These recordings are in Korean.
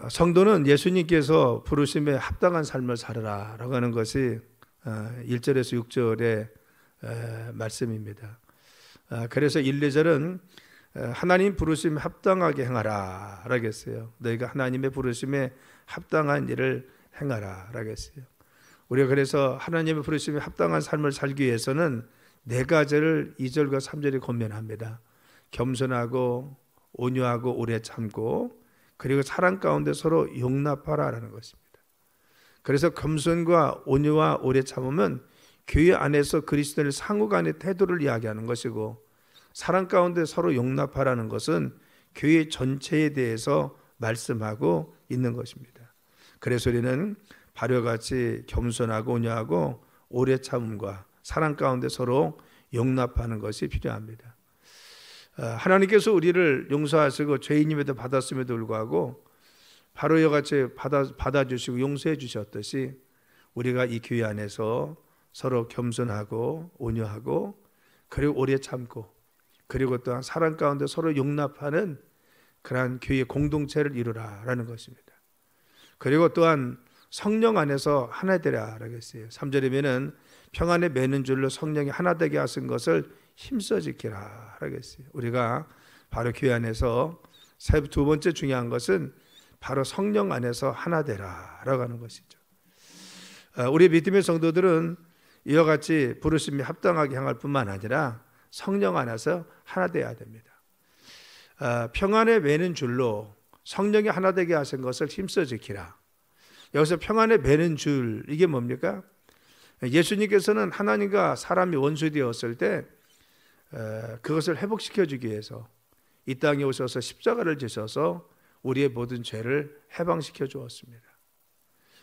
성도는 예수님께서 부르심에 합당한 삶을 살아라 라고 하는 것이 1절에서 6절의 말씀입니다. 그래서 1, 2절은 하나님 부르심에 합당하게 행하라 라고 했어요. 너희가 하나님의 부르심에 합당한 일을 행하라 라고 했어요. 우리가 그래서 하나님의 부르심에 합당한 삶을 살기 위해서는 네 가지를 2절과 3절이 권면합니다. 겸손하고 온유하고 오래 참고 그리고 사랑 가운데 서로 용납하라라는 것입니다. 그래서 겸손과 온유와 오래 참으면 교회 안에서 그리스도인의 상호 간의 태도를 이야기하는 것이고, 사랑 가운데 서로 용납하라는 것은 교회 전체에 대해서 말씀하고 있는 것입니다. 그래서 우리는 바로 같이 겸손하고 온유하고 오래 참음과 사랑 가운데 서로 용납하는 것이 필요합니다. 하나님께서 우리를 용서하시고 죄인임에도 받았음에도 불구하고 바로 이와 같이 받아주시고 용서해 주셨듯이 우리가 이 교회 안에서 서로 겸손하고 온유하고 그리고 오래 참고 그리고 또한 사랑 가운데 서로 용납하는 그러한 교회 공동체를 이루라라는 것입니다. 그리고 또한 성령 안에서 하나 되라라고 했어요. 3절이면은 평안에 매는 줄로 성령이 하나 되게 하신 것을 힘써 지키라라고 했어요. 우리가 바로 교회 안에서 두 번째 중요한 것은 바로 성령 안에서 하나 되라라고 하는 것이죠. 우리 믿음의 성도들은 이와 같이 부르심이 합당하게 향할 뿐만 아니라 성령 안에서 하나 되어야 됩니다. 평안에 매는 줄로 성령이 하나 되게 하신 것을 힘써 지키라. 여기서 평안에 매는 줄, 이게 뭡니까? 예수님께서는 하나님과 사람이 원수되었을 때 그것을 회복시켜 주기 위해서 이 땅에 오셔서 십자가를 지셔서 우리의 모든 죄를 해방시켜 주었습니다.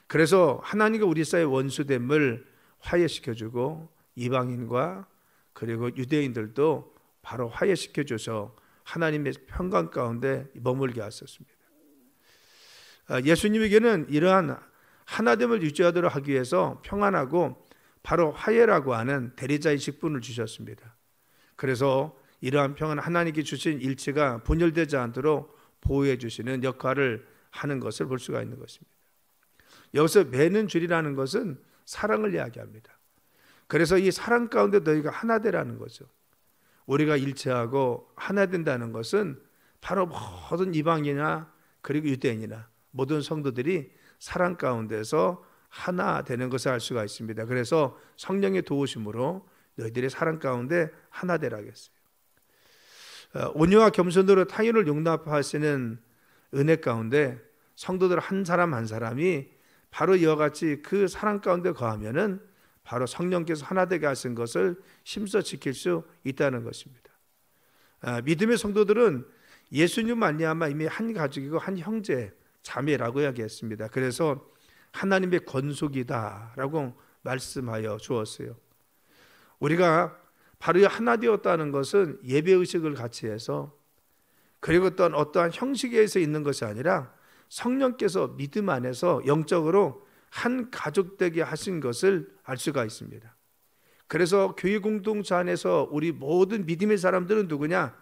그래서 하나님과 우리 사이의 원수됨을 화해시켜 주고 이방인과 그리고 유대인들도 바로 화해시켜 줘서 하나님의 평강 가운데 머물게 하셨습니다. 예수님에게는 이러한 하나됨을 유지하도록 하기 위해서 평안하고 바로 화해라고 하는 대리자의 직분을 주셨습니다. 그래서 이러한 평안, 하나님께 주신 일체가 분열되지 않도록 보호해 주시는 역할을 하는 것을 볼 수가 있는 것입니다. 여기서 매는 줄이라는 것은 사랑을 이야기합니다. 그래서 이 사랑 가운데 너희가 하나 되라는 거죠. 우리가 일체하고 하나 된다는 것은 바로 모든 이방인이나 그리고 유대인이나 모든 성도들이 사랑 가운데서 하나 되는 것을 알 수가 있습니다. 그래서 성령의 도우심으로 너희들의 사랑 가운데 하나 되라겠어요. 온유와 겸손으로 타인을 용납하시는 은혜 가운데 성도들 한 사람 한 사람이 바로 이와 같이 그 사랑 가운데 거하면은 바로 성령께서 하나 되게 하신 것을 힘써 지킬 수 있다는 것입니다. 믿음의 성도들은 예수님 말미암아 이미 한 가족이고 한 형제, 자매라고 이야기했습니다. 그래서 하나님의 권속이다라고 말씀하여 주었어요. 우리가 바로 하나 되었다는 것은 예배의식을 같이 해서 그리고 또 어떠한 형식에서 있는 것이 아니라 성령께서 믿음 안에서 영적으로 한 가족 되게 하신 것을 알 수가 있습니다. 그래서 교회 공동체 안에서 우리 모든 믿음의 사람들은 누구냐?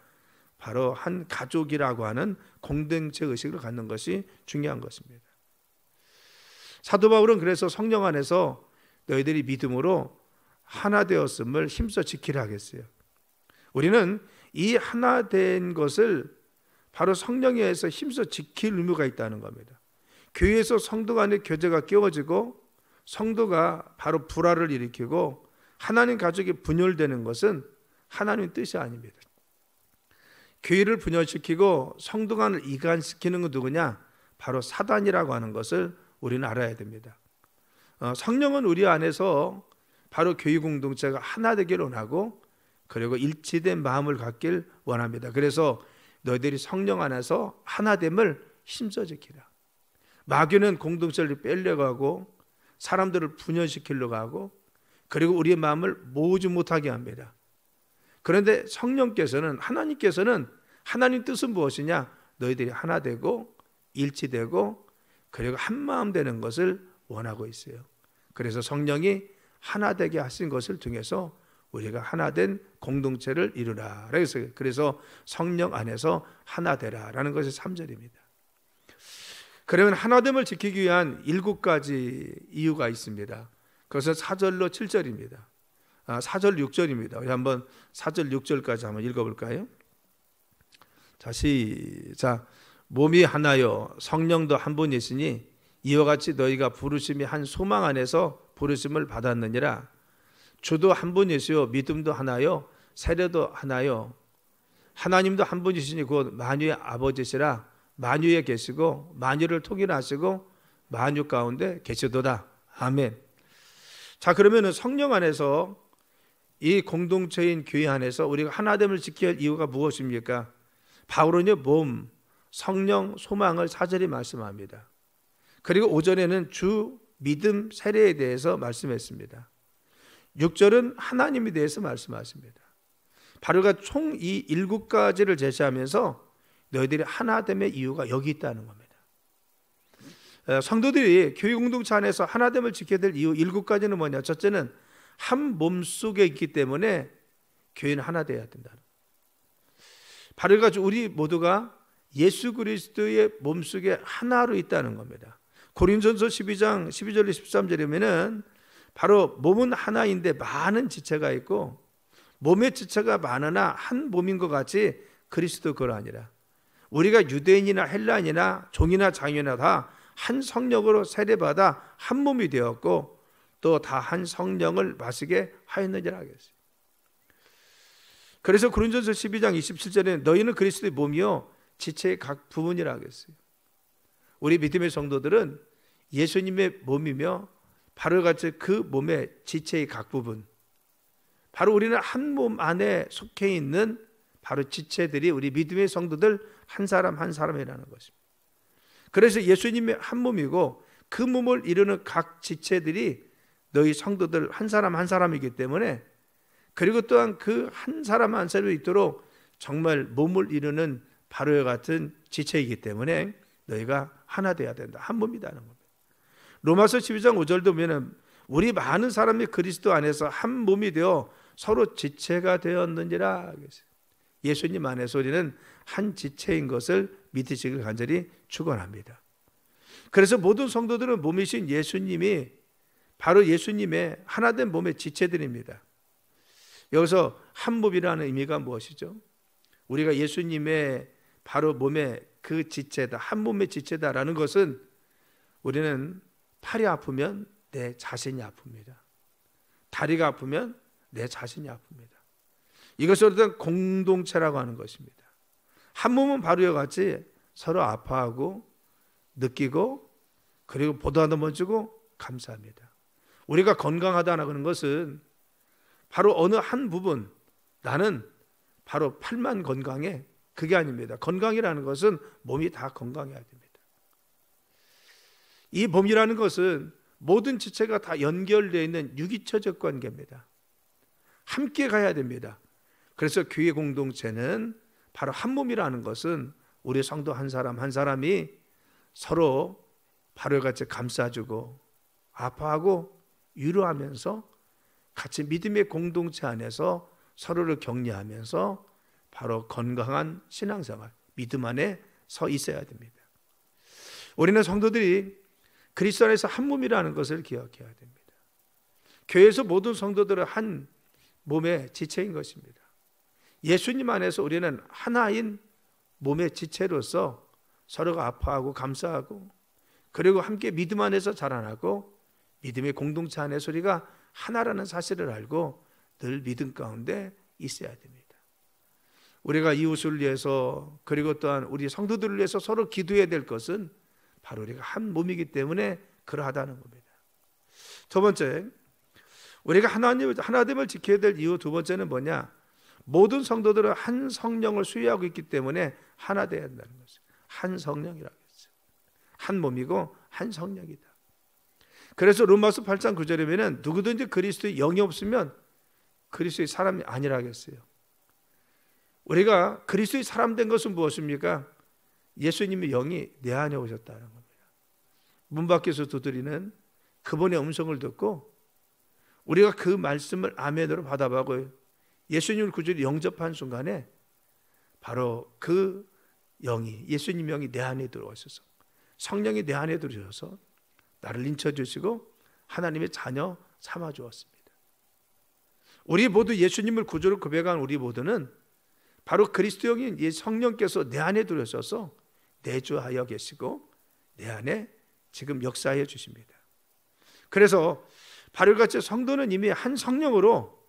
바로 한 가족이라고 하는 공동체 의식을 갖는 것이 중요한 것입니다. 사도 바울은 그래서 성령 안에서 너희들이 믿음으로 하나 되었음을 힘써 지키라 하겠어요. 우리는 이 하나 된 것을 바로 성령에 의해서 힘써 지킬 의무가 있다는 겁니다. 교회에서 성도 간의 교제가 깨어지고 성도가 바로 불화를 일으키고 하나님 가족이 분열되는 것은 하나님의 뜻이 아닙니다. 교회를 분열시키고 성도 간을 이간시키는 건 누구냐? 바로 사단이라고 하는 것을 우리는 알아야 됩니다. 성령은 우리 안에서 바로 교회 공동체가 하나 되기를 원하고 그리고 일치된 마음을 갖길 원합니다. 그래서 너희들이 성령 안에서 하나됨을 힘써 지키라. 마귀는 공동체를 빼려고 하고 사람들을 분열시키려고 하고 그리고 우리의 마음을 모으지 못하게 합니다. 그런데 성령께서는 하나님께서는 하나님 뜻은 무엇이냐? 너희들이 하나 되고 일치되고 그리고 한 마음 되는 것을 원하고 있어요. 그래서 성령이 하나 되게 하신 것을 통해서 우리가 하나 된 공동체를 이루라. 그래서 성령 안에서 하나 되라라는 것이 3절입니다. 그러면 하나됨을 지키기 위한 7가지 이유가 있습니다. 그것은 4절로 7절입니다. 4절 6절입니다. 우리 한번 4절 6절까지 한번 읽어볼까요? 자, 시작. 몸이 하나요 성령도 한 분이시니 이와 같이 너희가 부르심이 한 소망 안에서 부르심을 받았느니라. 주도 한 분이시요 믿음도 하나요 세례도 하나요. 하나님도 한 분이시니 곧 만유의 아버지시라. 만유에 계시고 만유를 통일하시고 만유 가운데 계시도다. 아멘. 자, 그러면은 성령 안에서 이 공동체인 교회 안에서 우리가 하나됨을 지켜야 할 이유가 무엇입니까? 바울은요 몸, 성령, 소망을 4절에 말씀합니다. 그리고 5절에는 주, 믿음, 세례에 대해서 말씀했습니다. 6절은 하나님에 대해서 말씀하십니다. 바로가 총 이 7가지를 제시하면서 너희들이 하나됨의 이유가 여기 있다는 겁니다. 성도들이 교회 공동체 안에서 하나됨을 지켜야 될 이유 7가지는 뭐냐? 첫째는 한 몸 속에 있기 때문에 교회는 하나 되어야 된다. 바로 가지고 우리 모두가 예수 그리스도의 몸속에 하나로 있다는 겁니다. 고린도전서 12장 12절 13절이면은 바로 몸은 하나인데 많은 지체가 있고 몸의 지체가 많으나 한 몸인 것 같이 그리스도 그러하니라. 우리가 유대인이나 헬라인이나 종이나 장이나 다 한 성령으로 세례받아 한 몸이 되었고 또 다 한 성령을 마시게 하였느니라 하겠어요. 그래서 고린도전서 12장 27절에 너희는 그리스도의 몸이요 지체의 각 부분이라 하겠어요. 우리 믿음의 성도들은 예수님의 몸이며 바로 같이 그 몸의 지체의 각 부분, 바로 우리는 한 몸 안에 속해 있는 바로 지체들이 우리 믿음의 성도들 한 사람 한 사람이라는 것입니다. 그래서 예수님의 한 몸이고 그 몸을 이루는 각 지체들이 너희 성도들 한 사람 한 사람이기 때문에, 그리고 또한 그 한 사람 한 사람이 있도록 정말 몸을 이루는 바로와 같은 지체이기 때문에 너희가 하나 되어야 된다. 한 몸이다는 겁니다. 로마서 12장 5절도 보면 우리 많은 사람이 그리스도 안에서 한 몸이 되어 서로 지체가 되었느니라. 예수님 안에서 우리는 한 지체인 것을 믿으시길 간절히 축원합니다. 그래서 모든 성도들은 몸이신 예수님이 바로 예수님의 하나된 몸의 지체들입니다. 여기서 한 몸이라는 의미가 무엇이죠? 우리가 예수님의 바로 몸의 그 지체다, 한 몸의 지체다라는 것은 우리는 팔이 아프면 내 자신이 아픕니다. 다리가 아프면 내 자신이 아픕니다. 이것을 어떤 공동체라고 하는 것입니다. 한 몸은 바로와 같이 서로 아파하고 느끼고 그리고 보다듬어주고 감사합니다. 우리가 건강하다는 것은 바로 어느 한 부분, 나는 바로 팔만 건강해, 그게 아닙니다. 건강이라는 것은 몸이 다 건강해야 됩니다. 이 몸이라는 것은 모든 지체가 다 연결되어 있는 유기체적 관계입니다. 함께 가야 됩니다. 그래서 교회 공동체는 바로 한 몸이라는 것은 우리 성도 한 사람 한 사람이 서로 바로 같이 감싸주고 아파하고 위로하면서 같이 믿음의 공동체 안에서 서로를 격려하면서 바로 건강한 신앙생활, 믿음 안에 서 있어야 됩니다. 우리는 성도들이 그리스도 안에서 한 몸이라는 것을 기억해야 됩니다. 교회에서 모든 성도들은 한 몸의 지체인 것입니다. 예수님 안에서 우리는 하나인 몸의 지체로서 서로가 아파하고 감사하고 그리고 함께 믿음 안에서 자라나고 믿음의 공동체 안에서 우리가 하나라는 사실을 알고 늘 믿음 가운데 있어야 됩니다. 우리가 이웃을 위해서 그리고 또한 우리 성도들을 위해서 서로 기도해야 될 것은 바로 우리가 한 몸이기 때문에 그러하다는 겁니다. 두 번째, 우리가 하나됨을 지켜야 될 이유 두 번째는 뭐냐? 모든 성도들은 한 성령을 수유하고 있기 때문에 하나 되어야 한다는 것이죠. 한 성령이라고 했어요. 한 몸이고 한 성령이다. 그래서 로마서 8장 9절이면 누구든지 그리스도의 영이 없으면 그리스도의 사람이 아니라고 했어요. 우리가 그리스도의 사람 된 것은 무엇입니까? 예수님의 영이 내 안에 오셨다는 겁니다. 문 밖에서 두드리는 그분의 음성을 듣고 우리가 그 말씀을 아멘으로 받아보고 예수님을 구주로 영접한 순간에 바로 그 영이, 예수님 영이 내 안에 들어오셔서 성령이 내 안에 들으셔서 나를 인쳐주시고 하나님의 자녀 삼아 주었습니다. 우리 모두 예수님을 구주로 고백한 우리 모두는 바로 그리스도인 이 성령께서 내 안에 들으셔서 내주하여 계시고 내 안에 지금 역사해 주십니다. 그래서 바로같이 성도는 이미 한 성령으로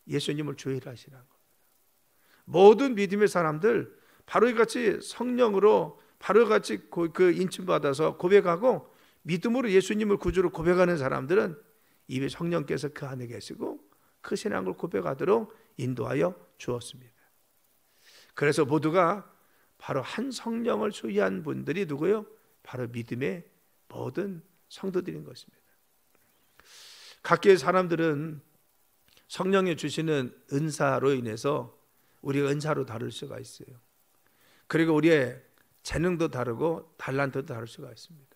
예수님을 주의를 하시는 겁니다. 모든 믿음의 사람들 바로같이 성령으로 바로같이 그 인침받아서 고백하고 믿음으로 예수님을 구주로 고백하는 사람들은 이미 성령께서 그 안에 계시고 그 신앙을 고백하도록 인도하여 주었습니다. 그래서 모두가 바로 한 성령을 소유한 분들이 누구요? 바로 믿음의 모든 성도들인 것입니다. 각계의 사람들은 성령이 주시는 은사로 인해서 우리가 은사로 다룰 수가 있어요. 그리고 우리의 재능도 다르고 달란트도 다를 수가 있습니다.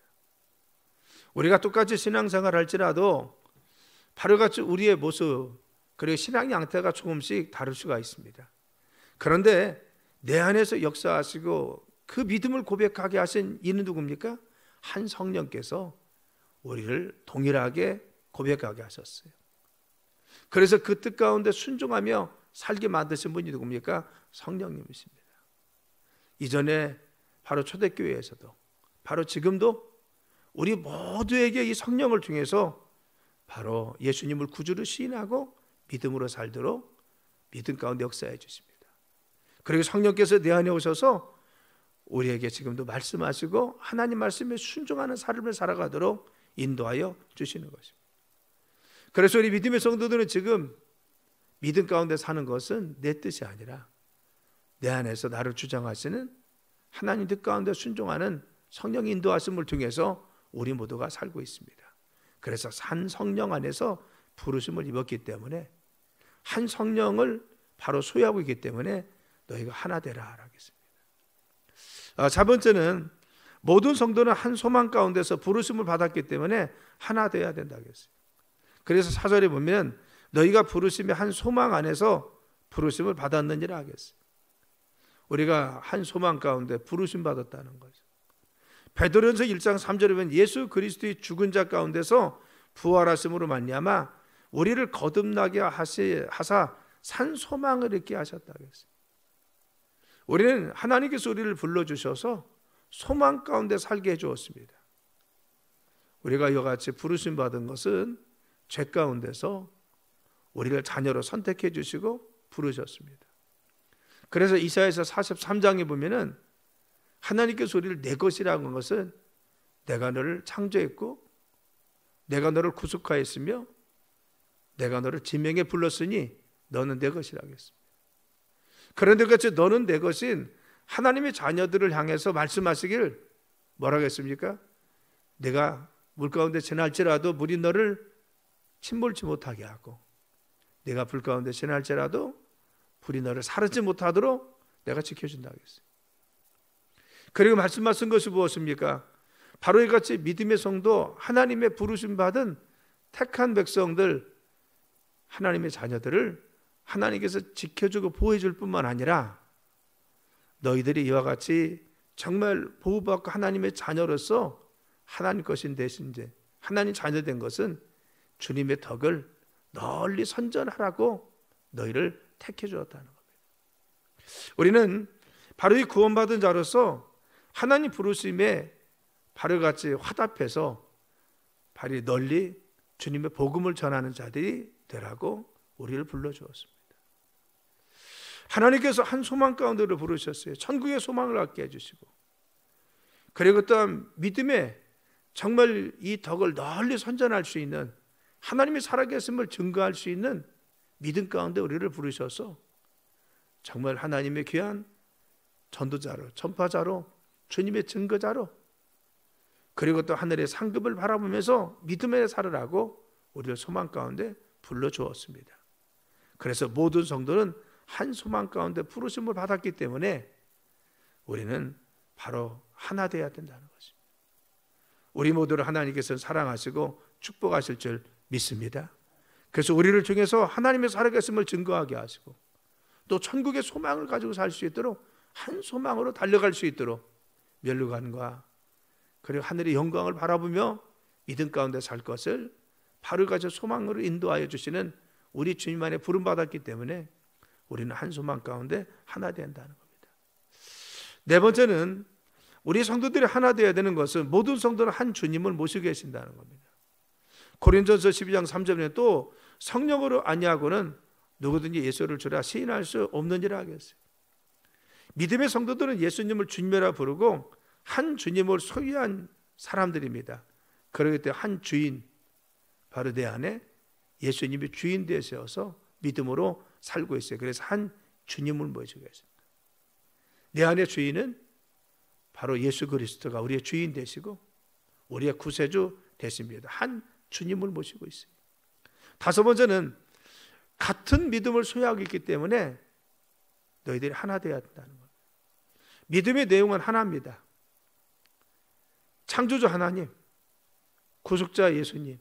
우리가 똑같이 신앙생활 할지라도 바로같이 우리의 모습 그리고 신앙 양태가 조금씩 다를 수가 있습니다. 그런데 내 안에서 역사하시고 그 믿음을 고백하게 하신 이는 누굽니까? 한 성령께서 우리를 동일하게 고백하게 하셨어요. 그래서 그 뜻 가운데 순종하며 살게 만드신 분이 누굽니까? 성령님이십니다. 이전에 바로 초대교회에서도 바로 지금도 우리 모두에게 이 성령을 통해서 바로 예수님을 구주로 시인하고 믿음으로 살도록 믿음 가운데 역사해 주십니다. 그리고 성령께서 내 안에 오셔서 우리에게 지금도 말씀하시고 하나님 말씀에 순종하는 삶을 살아가도록 인도하여 주시는 것입니다. 그래서 우리 믿음의 성도들은 지금 믿음 가운데 사는 것은 내 뜻이 아니라 내 안에서 나를 주장하시는 하나님 뜻 가운데 순종하는 성령 인도하심을 통해서 우리 모두가 살고 있습니다. 그래서 한 성령 안에서 부르심을 입었기 때문에 한 성령을 바로 소유하고 있기 때문에 너희가 하나 되라 하겠습니다. 자 번째는 모든 성도는 한 소망 가운데서 부르심을 받았기 때문에 하나 되어야 된다 하겠어요. 그래서 4절에 보면 너희가 부르심의 한 소망 안에서 부르심을 받았느니라 하겠어요. 우리가 한 소망 가운데 부르심 받았다는 거죠. 베드로전서 1장 3절에 보면 예수 그리스도의 죽은 자 가운데서 부활하심으로 말미암아 우리를 거듭나게 하사 산 소망을 있게 하셨다 그랬어요. 우리는 하나님께서 우리를 불러주셔서 소망 가운데 살게 해주었습니다. 우리가 이와 같이 부르심 받은 것은 죄 가운데서 우리를 자녀로 선택해 주시고 부르셨습니다. 그래서 이사야서 43장에 보면은 하나님께서 우리를 내 것이라고 한 것은 내가 너를 창조했고 내가 너를 구속하였으며 내가 너를 지명에 불렀으니 너는 내 것이라고 했습니다. 그런데 같이 너는 내 것인 하나님의 자녀들을 향해서 말씀하시길 뭐라고 했습니까? 내가 물 가운데 지날지라도 물이 너를 침몰치 못하게 하고 내가 불 가운데 지날지라도 불이 너를 사르지 못하도록 내가 지켜준다고 했어요. 그리고 말씀하신 것이 무엇입니까? 바로 이같이 믿음의 성도 하나님의 부르심 받은 택한 백성들 하나님의 자녀들을 하나님께서 지켜주고 보호해줄 뿐만 아니라 너희들이 이와 같이 정말 보호받고 하나님의 자녀로서 하나님 것인 대신 이제 하나님 자녀된 것은 주님의 덕을 널리 선전하라고 너희를 택해 주었다는 겁니다. 우리는 바로 이 구원받은 자로서 하나님 부르심에 바로 같이 화답해서 바로 널리 주님의 복음을 전하는 자들이 되라고 우리를 불러주었습니다. 하나님께서 한 소망 가운데로 부르셨어요. 천국의 소망을 갖게 해주시고 그리고 또한 믿음에 정말 이 덕을 널리 선전할 수 있는 하나님의 살아계심을 증거할 수 있는 믿음 가운데 우리를 부르셔서 정말 하나님의 귀한 전도자로 전파자로 주님의 증거자로 그리고 또 하늘의 상급을 바라보면서 믿음에 살으라고 우리를 소망 가운데 불러주었습니다. 그래서 모든 성도는 한 소망 가운데 부르심을 받았기 때문에 우리는 바로 하나 되어야 된다는 것입니다. 우리 모두를 하나님께서 사랑하시고 축복하실 줄 믿습니다. 그래서 우리를 통해서 하나님의 살아계심을 증거하게 하시고 또 천국의 소망을 가지고 살 수 있도록 한 소망으로 달려갈 수 있도록 멸류관과 그리고 하늘의 영광을 바라보며 믿음 가운데 살 것을 바로 가져 소망으로 인도하여 주시는 우리 주님 안에 부름받았기 때문에 우리는 한 소망 가운데 하나 된다는 겁니다. 네 번째는 우리 성도들이 하나 되어야 되는 것은 모든 성도는 한 주님을 모시고 계신다는 겁니다. 고린도전서 12장 3절에 또 성령으로 아니하고는 누구든지 예수를 주라 시인할 수 없느니라 하겠어요. 믿음의 성도들은 예수님을 주님이라 부르고 한 주님을 소유한 사람들입니다. 그렇기 때문에 한 주인, 바로 내 안에 예수님이 주인 되셔서 믿음으로 살고 있어요. 그래서 한 주님을 모시고 있습니다. 내 안의 주인은 바로 예수 그리스도가 우리의 주인 되시고 우리의 구세주 되십니다. 한 주님을 모시고 있어요. 다섯 번째는 같은 믿음을 소유하고 있기 때문에 너희들이 하나 되어야 한다는 겁니다. 믿음의 내용은 하나입니다. 창조주 하나님, 구속자 예수님,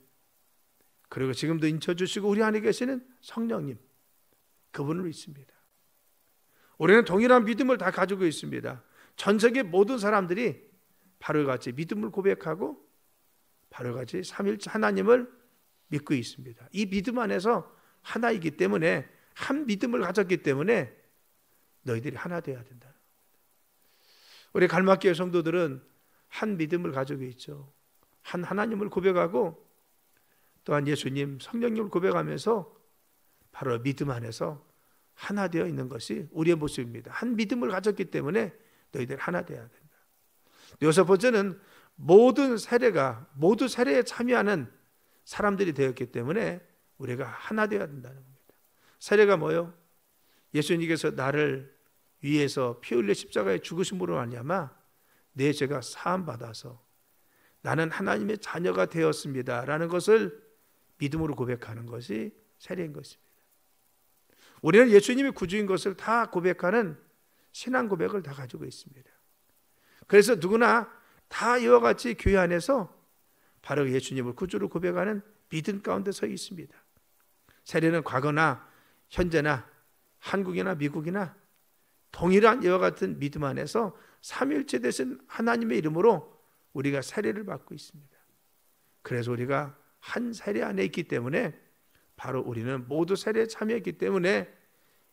그리고 지금도 인쳐주시고 우리 안에 계시는 성령님, 그분을 믿습니다. 우리는 동일한 믿음을 다 가지고 있습니다. 전 세계 모든 사람들이 바로 같이 믿음을 고백하고 바로 같이 삼일째 하나님을 믿고 있습니다. 이 믿음 안에서 하나이기 때문에 한 믿음을 가졌기 때문에 너희들이 하나 되어야 된다. 우리 갈막교회 성도들은 한 믿음을 가지고 있죠. 한 하나님을 고백하고 또한 예수님, 성령님을 고백하면서 바로 믿음 안에서 하나 되어 있는 것이 우리의 모습입니다. 한 믿음을 가졌기 때문에 너희들 하나 되어야 된다. 여섯 번째는 모든 세례에 참여하는 사람들이 되었기 때문에 우리가 하나 되어야 된다는 겁니다. 세례가 뭐예요? 예수님께서 나를 위해서 피 흘려 십자가에 죽으심으로 말미암아 내 죄가 사함 받아서 나는 하나님의 자녀가 되었습니다 라는 것을 믿음으로 고백하는 것이 세례인 것입니다. 우리는 예수님이 구주인 것을 다 고백하는 신앙 고백을 다 가지고 있습니다. 그래서 누구나 다 이와 같이 교회 안에서 바로 예수님을 구주로 고백하는 믿음 가운데 서 있습니다. 세례는 과거나 현재나 한국이나 미국이나 동일한 이와 같은 믿음 안에서 삼위일체 되신 하나님의 이름으로 우리가 세례를 받고 있습니다. 그래서 우리가 한 세례 안에 있기 때문에 바로 우리는 모두 세례에 참여했기 때문에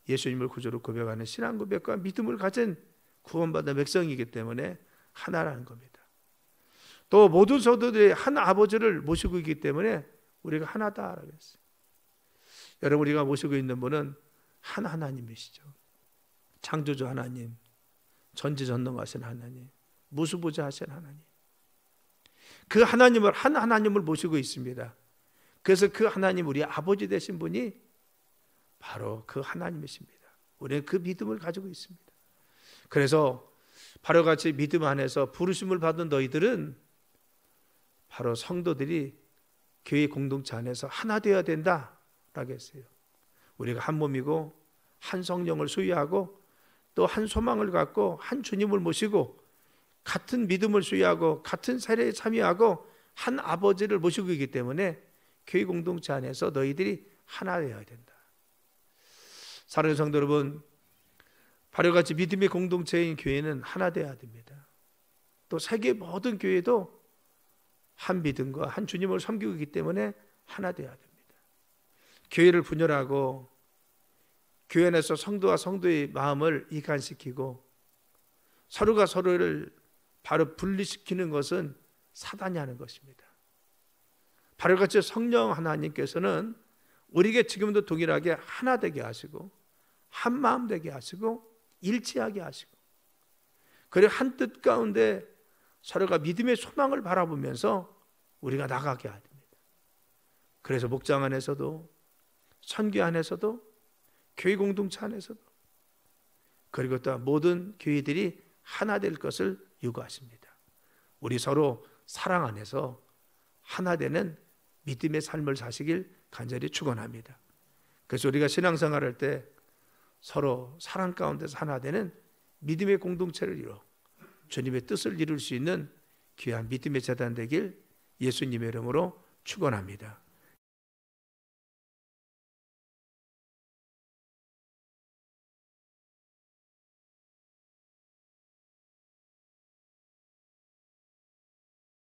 예수님을 구주로 고백하는 신앙 고백과 믿음을 가진 구원받은 백성이기 때문에 하나라는 겁니다. 또 모든 성도들이 한 아버지를 모시고 있기 때문에 우리가 하나다라고 했어요. 여러분, 우리가 모시고 있는 분은 한 하나님이시죠. 창조주 하나님, 전지전능하신 하나님, 무수부자하신 하나님. 그 하나님을 한 하나님을 모시고 있습니다. 그래서 그 하나님, 우리 아버지 되신 분이 바로 그 하나님이십니다. 우리는 그 믿음을 가지고 있습니다. 그래서 바로 같이 믿음 안에서 부르심을 받은 너희들은 바로 성도들이 교회 공동체 안에서 하나 되어야 된다라고 했어요. 우리가 한 몸이고 한 성령을 소유하고 또 한 소망을 갖고 한 주님을 모시고 같은 믿음을 소유하고 같은 세례에 참여하고 한 아버지를 모시고 있기 때문에 교회 공동체 안에서 너희들이 하나 되어야 된다. 사랑하는 성도 여러분, 바로 같이 믿음의 공동체인 교회는 하나 되어야 됩니다. 또 세계 모든 교회도 한 믿음과 한 주님을 섬기고 있기 때문에 하나 되어야 됩니다. 교회를 분열하고 교회 안에서 성도와 성도의 마음을 이간시키고 서로가 서로를 바로 분리시키는 것은 사단이 하는 것입니다. 바로 같이 성령 하나님께서는 우리에게 지금도 동일하게 하나 되게 하시고 한 마음 되게 하시고 일치하게 하시고 그리고 한 뜻 가운데 서로가 믿음의 소망을 바라보면서 우리가 나가게 합니다. 그래서 목장 안에서도 선교 안에서도 교회 공동체 안에서도 그리고 또 모든 교회들이 하나 될 것을 요구하십니다. 우리 서로 사랑 안에서 하나 되는 믿음의 삶을 사시길 간절히 축원합니다. 그래서 우리가 신앙생활할 때 서로 사랑 가운데서 하나 되는 믿음의 공동체를 이루어 주님의 뜻을 이룰 수 있는 귀한 믿음의 재단 되길 예수님의 이름으로 축원합니다.